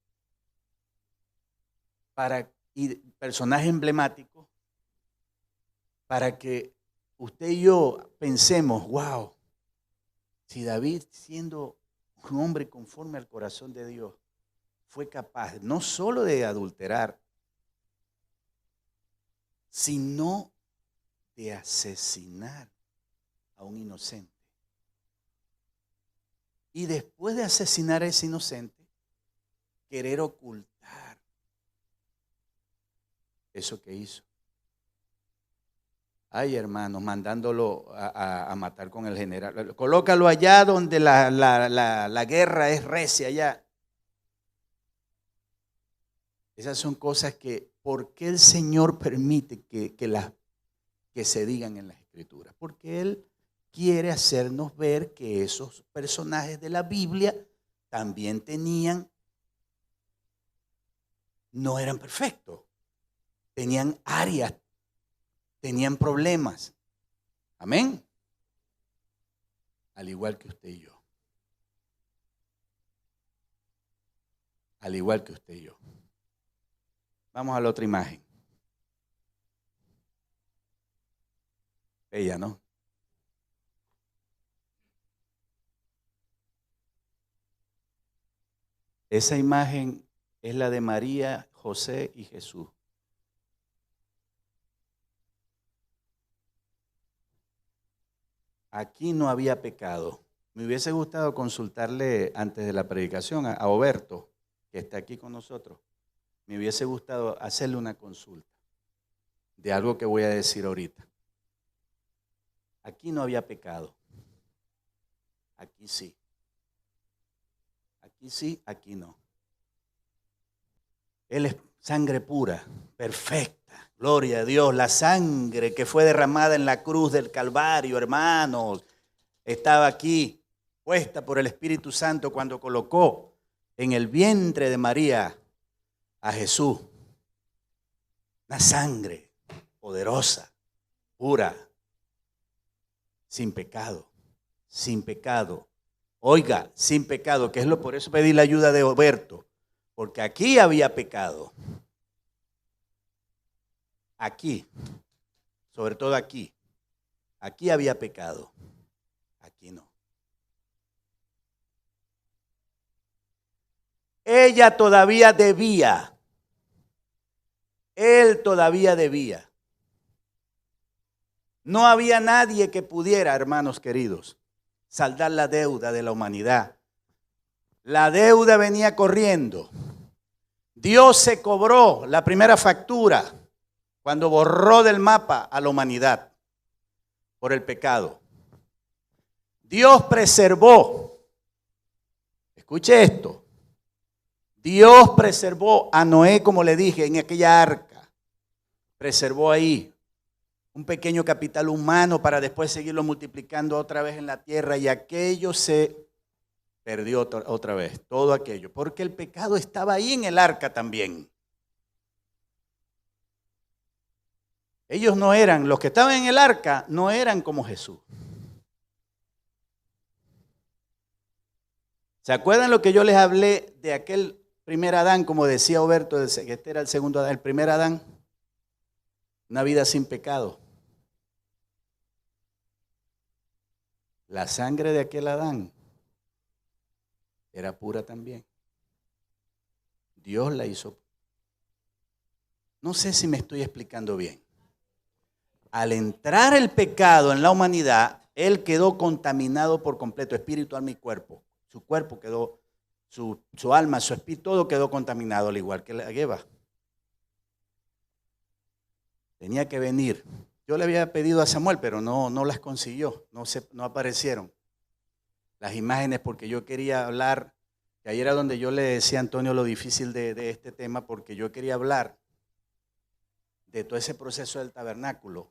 y personajes emblemáticos, para que usted y yo pensemos, wow, si David, siendo un hombre conforme al corazón de Dios, fue capaz no solo de adulterar, sino de asesinar a un inocente. Y después de asesinar a ese inocente, querer ocultar eso que hizo. Ay, hermanos, mandándolo a matar con el general. Colócalo allá donde la guerra es recia allá. Esas son cosas que, ¿por qué el Señor permite que se digan en las Escrituras? Porque Él quiere hacernos ver que esos personajes de la Biblia también no eran perfectos, tenían áreas, tenían problemas. Amén. Al igual que usted y yo. Al igual que usted y yo. Vamos a la otra imagen. Ella, ¿no? Esa imagen es la de María, José y Jesús. Aquí no había pecado. Me hubiese gustado consultarle antes de la predicación a Oberto, que está aquí con nosotros. Me hubiese gustado hacerle una consulta de algo que voy a decir ahorita. Aquí no había pecado. Aquí sí. Aquí sí, aquí no. Él es sangre pura, perfecta. Gloria a Dios. La sangre que fue derramada en la cruz del Calvario, hermanos, estaba aquí, puesta por el Espíritu Santo cuando colocó en el vientre de María a Jesús. Una sangre poderosa, pura, sin pecado, sin pecado. Oiga, sin pecado, que es por eso pedí la ayuda de Oberto, porque aquí había pecado. Aquí, sobre todo aquí había pecado, aquí no. Ella todavía debía, él todavía debía. No había nadie que pudiera, hermanos queridos, saldar la deuda de la humanidad. La deuda venía corriendo. Dios se cobró la primera factura cuando borró del mapa a la humanidad por el pecado. Dios preservó, escuche esto, Dios preservó a Noé, como le dije, en aquella arca. Preservó ahí un pequeño capital humano para después seguirlo multiplicando otra vez en la tierra, y aquello se perdió otra vez, todo aquello, porque el pecado estaba ahí en el arca también. Ellos no eran, los que estaban en el arca no eran como Jesús. ¿Se acuerdan lo que yo les hablé de aquel primer Adán, como decía Oberto, que este era el segundo Adán, el primer Adán? Una vida sin pecado. La sangre de aquel Adán era pura también. Dios la hizo. No sé si me estoy explicando bien. Al entrar el pecado en la humanidad, él quedó contaminado por completo, espíritu, alma y cuerpo. Su cuerpo quedó, su alma, su espíritu, todo quedó contaminado, al igual que la Eva. Tenía que venir. Yo le había pedido a Samuel, pero no las consiguió, no aparecieron las imágenes, porque yo quería hablar, que ahí era donde yo le decía a Antonio lo difícil de este tema, porque yo quería hablar de todo ese proceso del tabernáculo,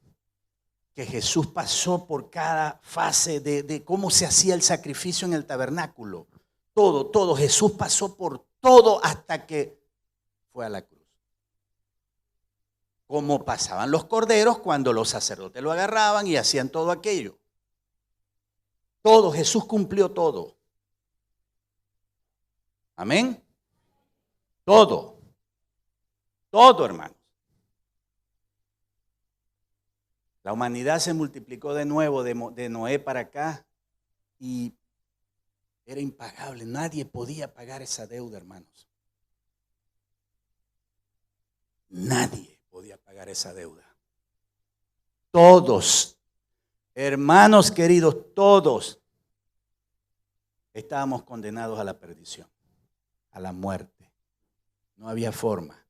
que Jesús pasó por cada fase de cómo se hacía el sacrificio en el tabernáculo. Todo, Jesús pasó por todo hasta que fue a la cruz. Como pasaban los corderos cuando los sacerdotes lo agarraban y hacían todo aquello. Todo, Jesús cumplió todo. Amén. Todo, hermanos. La humanidad se multiplicó de nuevo de Noé para acá y era impagable. Nadie podía pagar esa deuda, hermanos. Nadie podía pagar esa deuda. Todos, hermanos queridos, todos estábamos condenados a la perdición, a la muerte. No había forma.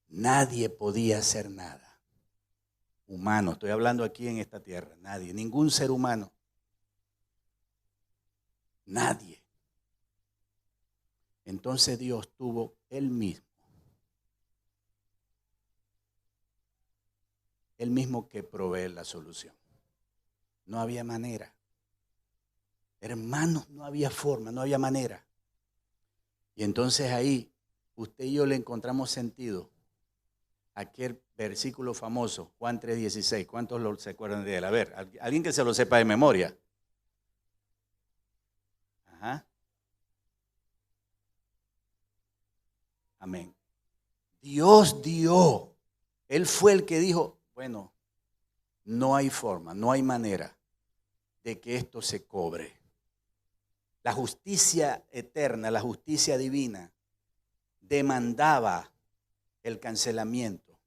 Nadie podía hacer nada. humano. Estoy hablando aquí en esta tierra. Nadie, ningún ser humano. Nadie. Entonces Dios tuvo Él mismo que provee la solución. No había manera. Hermanos, no había forma, no había manera. Y entonces ahí usted y yo le encontramos sentido. Aquel versículo famoso, Juan 3:16. ¿Cuántos se acuerdan de él? A ver, alguien que se lo sepa de memoria. Ajá. Amén. Dios dio. Él fue el que dijo, bueno, no hay forma, no hay manera de que esto se cobre. La justicia eterna, la justicia divina, demandaba el cancelamiento.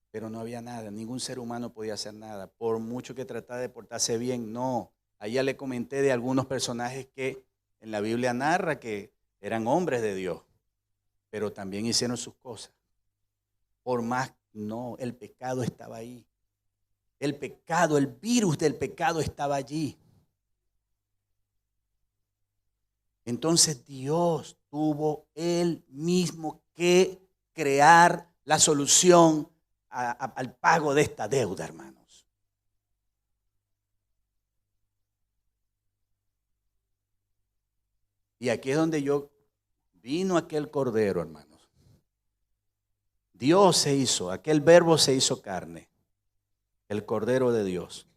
Pero no había nada, ningún ser humano podía hacer nada. Por mucho que tratara de portarse bien, no. Allá le comenté de algunos personajes que en la Biblia narra que eran hombres de Dios, pero también hicieron sus cosas. Por más, no, el pecado estaba ahí. El pecado, el virus del pecado estaba allí. Entonces Dios tuvo Él mismo que crear la solución al pago de esta deuda, hermanos. Y aquí es donde vino aquel cordero, hermanos. Dios se hizo, aquel verbo se hizo carne, el cordero de Dios.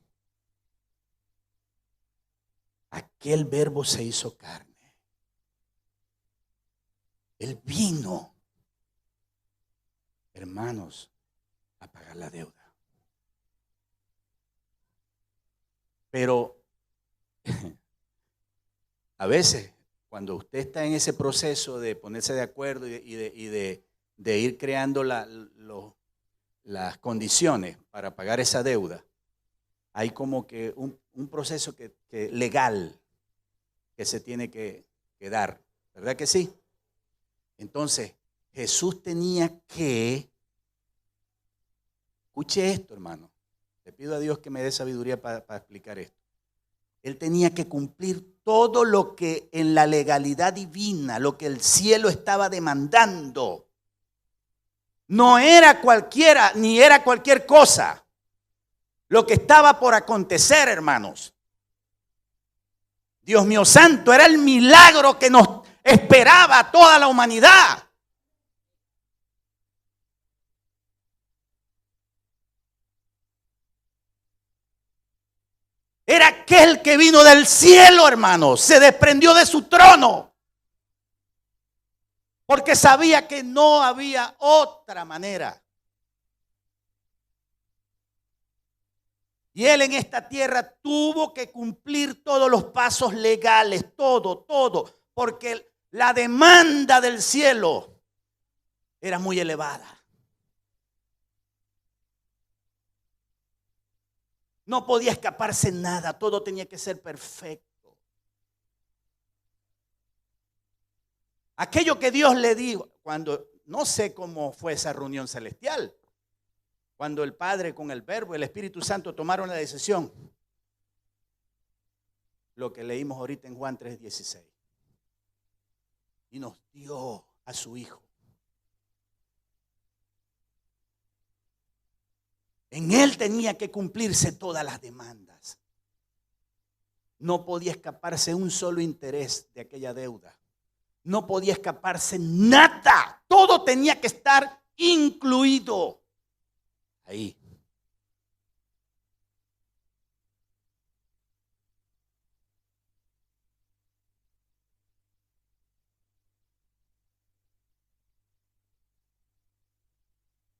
Aquel verbo se hizo carne. Él vino, hermanos, a pagar la deuda. Pero a veces, cuando usted está en ese proceso de ponerse de acuerdo y de ir creando las condiciones para pagar esa deuda, hay como que un proceso legal que se tiene que dar, ¿verdad que sí? Entonces, Jesús tenía que, escuche esto, hermano, le pido a Dios que me dé sabiduría para explicar esto. Él tenía que cumplir todo lo que en la legalidad divina, lo que el cielo estaba demandando. No era cualquiera, ni era cualquier cosa lo que estaba por acontecer, hermanos. Dios mío santo, era el milagro que nos esperaba a toda la humanidad. Era aquel que vino del cielo, hermanos, se desprendió de su trono, porque sabía que no había otra manera. Y él en esta tierra tuvo que cumplir todos los pasos legales, todo, porque la demanda del cielo era muy elevada. No podía escaparse nada, todo tenía que ser perfecto. Aquello que Dios le dijo, cuando, no sé cómo fue esa reunión celestial, cuando el Padre con el Verbo y el Espíritu Santo tomaron la decisión. Lo que leímos ahorita en Juan 3:16. Y nos dio a su Hijo. En Él tenía que cumplirse todas las demandas. No podía escaparse un solo interés de aquella deuda. No podía escaparse nada. Todo tenía que estar incluido ahí.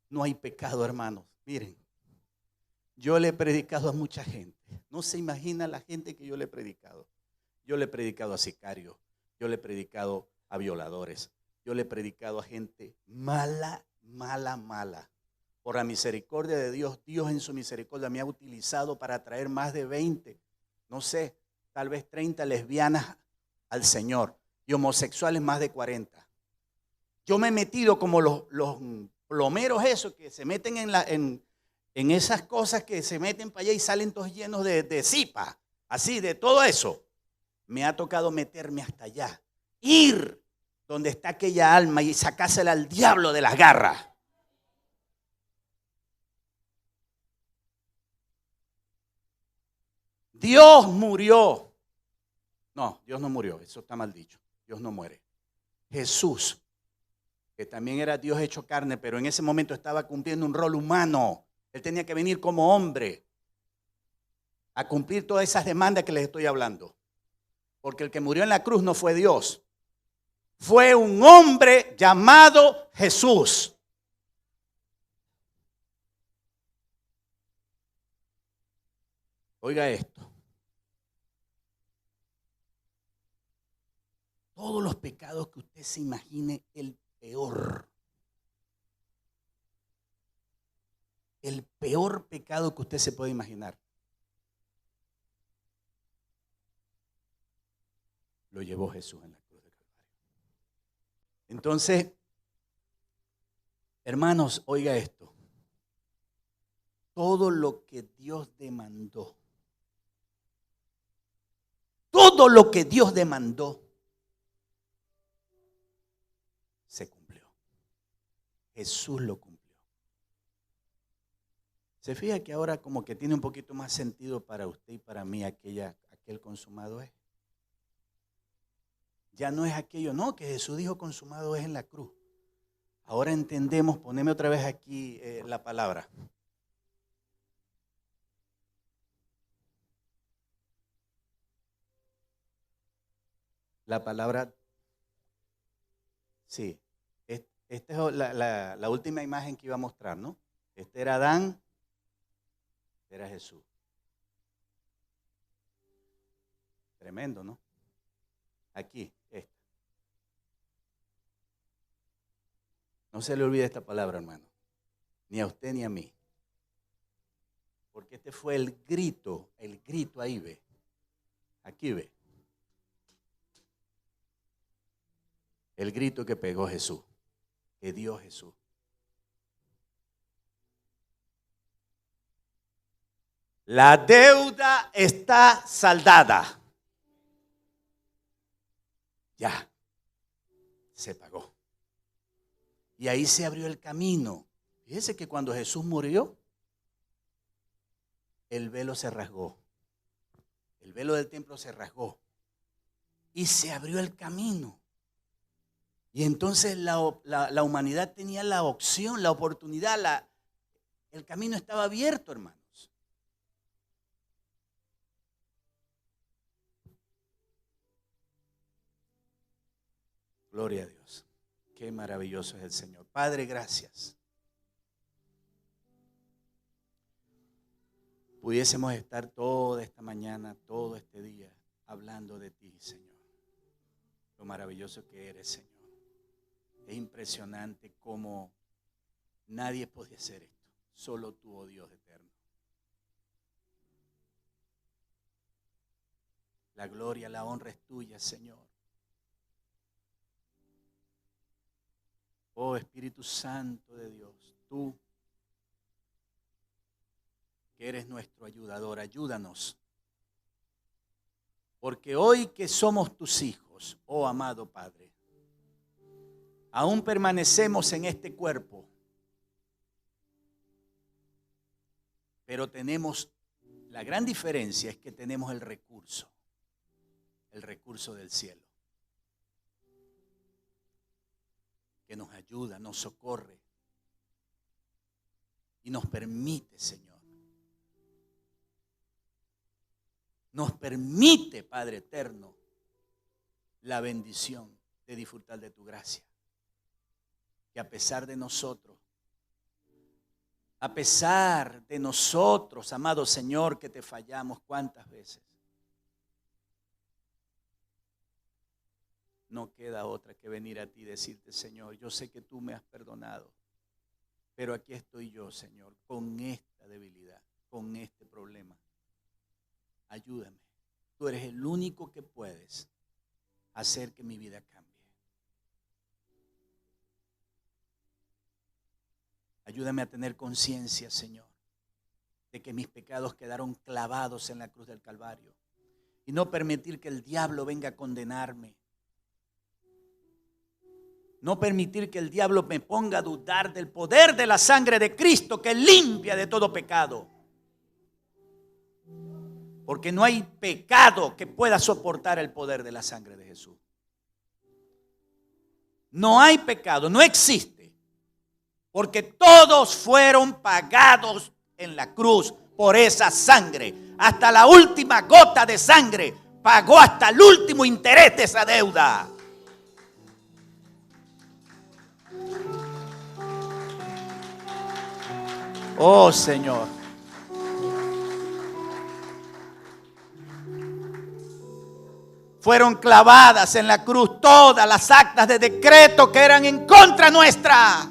No hay pecado, hermanos. Miren, yo le he predicado a mucha gente. No se imagina la gente que yo le he predicado. Yo le he predicado a sicarios. Yo le he predicado a violadores. Yo le he predicado a gente mala. Por la misericordia de Dios, Dios en su misericordia me ha utilizado para traer más de 20, no sé, tal vez 30 lesbianas al Señor y homosexuales más de 40. Yo me he metido como los plomeros esos que se meten en esas cosas que se meten para allá y salen todos llenos de zipa, así, de todo eso. Me ha tocado meterme hasta allá, ir donde está aquella alma y sacársela al diablo de las garras. Dios murió. No, Dios no murió, eso está mal dicho. Dios no muere. Jesús, que también era Dios hecho carne, pero en ese momento estaba cumpliendo un rol humano. Él tenía que venir como hombre a cumplir todas esas demandas que les estoy hablando. Porque el que murió en la cruz no fue Dios. Fue un hombre llamado Jesús. Oiga esto. Todos los pecados que usted se imagine, el peor pecado que usted se puede imaginar, lo llevó Jesús en la cruz de Calvario. Entonces, hermanos, oiga esto. Todo lo que Dios demandó, se cumplió. Jesús lo cumplió. Se fija que ahora como que tiene un poquito más sentido para usted y para mí aquel consumado es. Ya no es aquello, no, que Jesús dijo consumado es en la cruz. Ahora entendemos, poneme otra vez aquí la palabra. La palabra, sí, esta es la última imagen que iba a mostrar, ¿no? Este era Adán, este era Jesús. Tremendo, ¿no? Aquí, esta. No se le olvide esta palabra, hermano, ni a usted ni a mí. Porque este fue el grito ahí ve, aquí ve. El grito que pegó Jesús, que dio Jesús. La deuda está saldada. Ya, se pagó. Y ahí se abrió el camino. Fíjese que cuando Jesús murió, el velo se rasgó. El velo del templo se rasgó. Y se abrió el camino. Y entonces la humanidad tenía la opción, la oportunidad, el camino estaba abierto, hermanos. Gloria a Dios. Qué maravilloso es el Señor. Padre, gracias. Pudiésemos estar toda esta mañana, todo este día, hablando de ti, Señor. Lo maravilloso que eres, Señor. Es impresionante cómo nadie podía hacer esto. Solo tú, oh Dios eterno. La gloria, la honra es tuya, Señor. Oh Espíritu Santo de Dios, tú que eres nuestro ayudador, ayúdanos. Porque hoy que somos tus hijos, oh amado Padre, aún permanecemos en este cuerpo, pero tenemos, la gran diferencia es que tenemos el recurso del cielo, que nos ayuda, nos socorre y nos permite, Señor, nos permite, Padre eterno, la bendición de disfrutar de tu gracia. Que a pesar de nosotros, amado Señor, que te fallamos cuántas veces, no queda otra que venir a ti y decirte, Señor, yo sé que tú me has perdonado, pero aquí estoy yo, Señor, con esta debilidad, con este problema. Ayúdame. Tú eres el único que puedes hacer que mi vida cambie. Ayúdame a tener conciencia, Señor, de que mis pecados quedaron clavados en la cruz del Calvario. Y no permitir que el diablo venga a condenarme. No permitir que el diablo me ponga a dudar del poder de la sangre de Cristo que limpia de todo pecado. Porque no hay pecado que pueda soportar el poder de la sangre de Jesús. No hay pecado, no existe. Porque todos fueron pagados en la cruz por esa sangre. Hasta la última gota de sangre pagó hasta el último interés de esa deuda. Oh Señor. Fueron clavadas en la cruz todas las actas de decreto que eran en contra nuestra.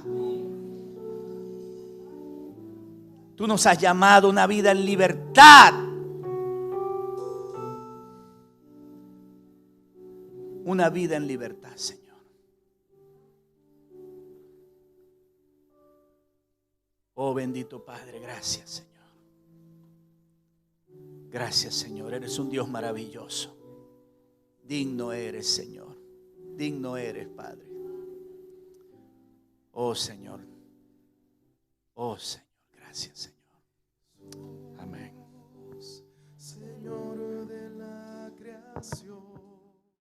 Tú nos has llamado a una vida en libertad. Una vida en libertad, Señor. Oh bendito Padre, gracias, Señor. Gracias, Señor. Eres un Dios maravilloso. Digno eres, Señor. Digno eres, Padre. Oh Señor. Oh Señor. Gracias, Señor.